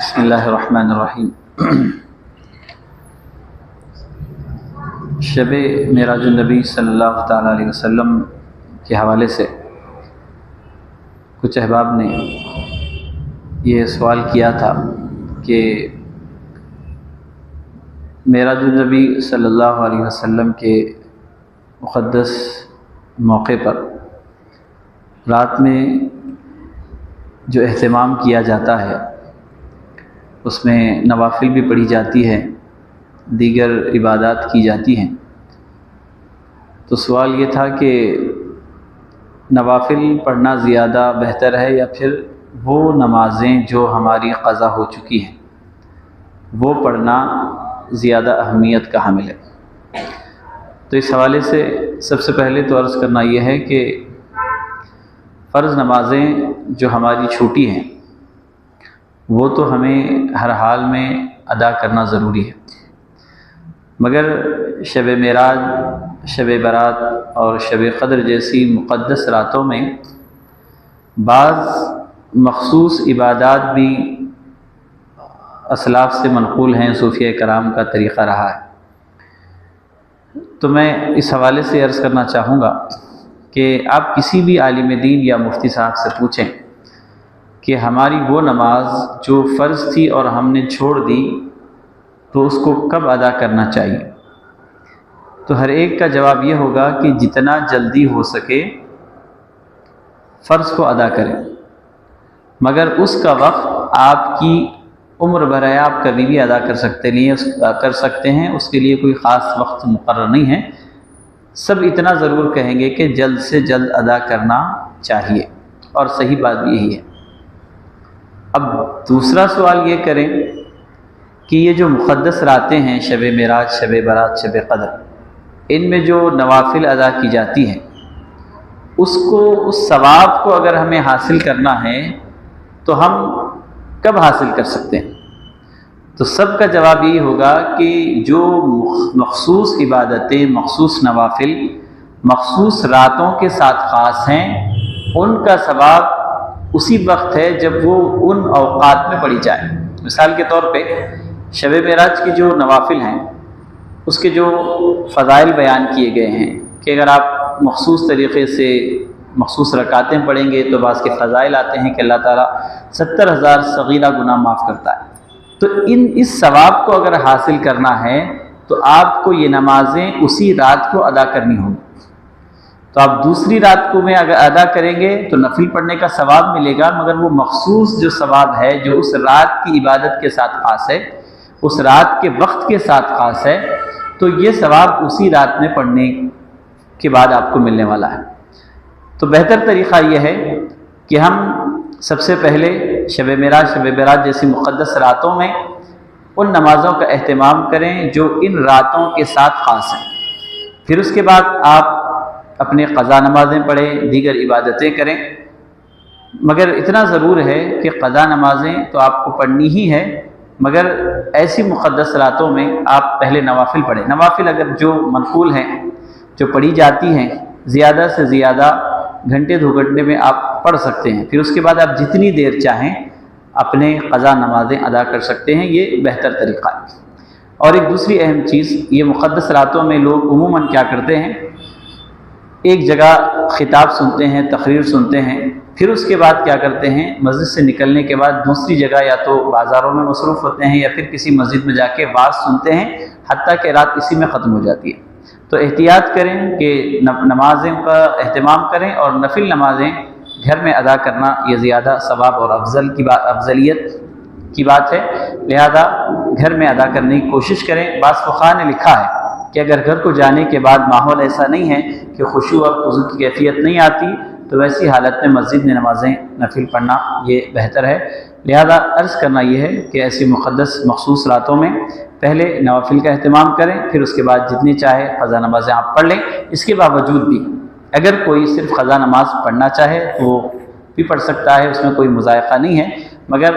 بسم اللہ الرحمن الرحیم۔ شب معراج النبی صلی اللہ تعالیٰ علیہ وسلم کے حوالے سے کچھ احباب نے یہ سوال کیا تھا کہ معراج النبی صلی اللہ علیہ وسلم کے مقدس موقع پر رات میں جو اہتمام کیا جاتا ہے اس میں نوافل بھی پڑھی جاتی ہے، دیگر عبادات کی جاتی ہیں، تو سوال یہ تھا کہ نوافل پڑھنا زیادہ بہتر ہے یا پھر وہ نمازیں جو ہماری قضا ہو چکی ہیں وہ پڑھنا زیادہ اہمیت کا حامل ہے۔ تو اس حوالے سے سب سے پہلے تو عرض کرنا یہ ہے کہ فرض نمازیں جو ہماری چھوٹی ہیں وہ تو ہمیں ہر حال میں ادا کرنا ضروری ہے، مگر شب معراج، شب برات اور شب قدر جیسی مقدس راتوں میں بعض مخصوص عبادات بھی اسلاف سے منقول ہیں، صوفیہ کرام کا طریقہ رہا ہے۔ تو میں اس حوالے سے عرض کرنا چاہوں گا کہ آپ کسی بھی عالم دین یا مفتی صاحب سے پوچھیں کہ ہماری وہ نماز جو فرض تھی اور ہم نے چھوڑ دی تو اس کو کب ادا کرنا چاہیے، تو ہر ایک کا جواب یہ ہوگا کہ جتنا جلدی ہو سکے فرض کو ادا کریں، مگر اس کا وقت آپ کی عمر بھر ہے، آپ کبھی بھی ادا کر سکتے ہیں، اس کے لیے کوئی خاص وقت مقرر نہیں ہے۔ سب اتنا ضرور کہیں گے کہ جلد سے جلد ادا کرنا چاہیے، اور صحیح بات بھی یہی ہے۔ اب دوسرا سوال یہ کریں کہ یہ جو مقدس راتیں ہیں، شب معراج، شب برات، شب قدر، ان میں جو نوافل ادا کی جاتی ہیں اس ثواب کو اگر ہمیں حاصل کرنا ہے تو ہم کب حاصل کر سکتے ہیں؟ تو سب کا جواب یہی ہوگا کہ جو مخصوص عبادتیں، مخصوص نوافل مخصوص راتوں کے ساتھ خاص ہیں، ان کا ثواب اسی وقت ہے جب وہ ان اوقات میں پڑھی جائے۔ مثال کے طور پہ شب معراج کی جو نوافل ہیں اس کے جو فضائل بیان کیے گئے ہیں کہ اگر آپ مخصوص طریقے سے مخصوص رکعتیں پڑھیں گے تو بعض کے فضائل آتے ہیں کہ اللہ تعالیٰ 70,000 صغیرہ گناہ معاف کرتا ہے۔ تو اس ثواب کو اگر حاصل کرنا ہے تو آپ کو یہ نمازیں اسی رات کو ادا کرنی ہوں۔ تو آپ دوسری رات کو میں اگر ادا کریں گے تو نفل پڑھنے کا ثواب ملے گا، مگر وہ مخصوص جو ثواب ہے جو اس رات کی عبادت کے ساتھ خاص ہے، اس رات کے وقت کے ساتھ خاص ہے، تو یہ ثواب اسی رات میں پڑھنے کے بعد آپ کو ملنے والا ہے۔ تو بہتر طریقہ یہ ہے کہ ہم سب سے پہلے شب معراج، شب برات جیسی مقدس راتوں میں ان نمازوں کا اہتمام کریں جو ان راتوں کے ساتھ خاص ہیں، پھر اس کے بعد آپ اپنے قضا نمازیں پڑھیں، دیگر عبادتیں کریں، مگر اتنا ضرور ہے کہ قضا نمازیں تو آپ کو پڑھنی ہی ہے، مگر ایسی مقدس راتوں میں آپ پہلے نوافل پڑھیں۔ نوافل اگر جو منقول ہیں، جو پڑھی جاتی ہیں، زیادہ سے زیادہ گھنٹے 2 گھنٹے میں آپ پڑھ سکتے ہیں، پھر اس کے بعد آپ جتنی دیر چاہیں اپنے قضا نمازیں ادا کر سکتے ہیں، یہ بہتر طریقہ ہے۔ اور ایک دوسری اہم چیز، یہ مقدس راتوں میں لوگ عموماً کیا کرتے ہیں، ایک جگہ خطاب سنتے ہیں، تقریر سنتے ہیں، پھر اس کے بعد کیا کرتے ہیں، مسجد سے نکلنے کے بعد دوسری جگہ یا تو بازاروں میں مصروف ہوتے ہیں یا پھر کسی مسجد میں جا کے واعظ سنتے ہیں، حتیٰ کہ رات اسی میں ختم ہو جاتی ہے۔ تو احتیاط کریں کہ نمازیں کا اہتمام کریں، اور نفل نمازیں گھر میں ادا کرنا یہ زیادہ ثواب اور افضلیت کی بات ہے، لہذا گھر میں ادا کرنے کی کوشش کریں۔ بعض فقہاء نے لکھا ہے کہ اگر گھر کو جانے کے بعد ماحول ایسا نہیں ہے کہ خشوع اور خضوع کی کیفیت نہیں آتی تو ویسی حالت میں مسجد میں نمازیں نفل پڑھنا یہ بہتر ہے۔ لہذا عرض کرنا یہ ہے کہ ایسی مقدس مخصوص راتوں میں پہلے نوافل کا اہتمام کریں، پھر اس کے بعد جتنی چاہے قضا نمازیں آپ پڑھ لیں۔ اس کے باوجود بھی اگر کوئی صرف قضا نماز پڑھنا چاہے تو وہ بھی پڑھ سکتا ہے، اس میں کوئی مضائقہ نہیں ہے، مگر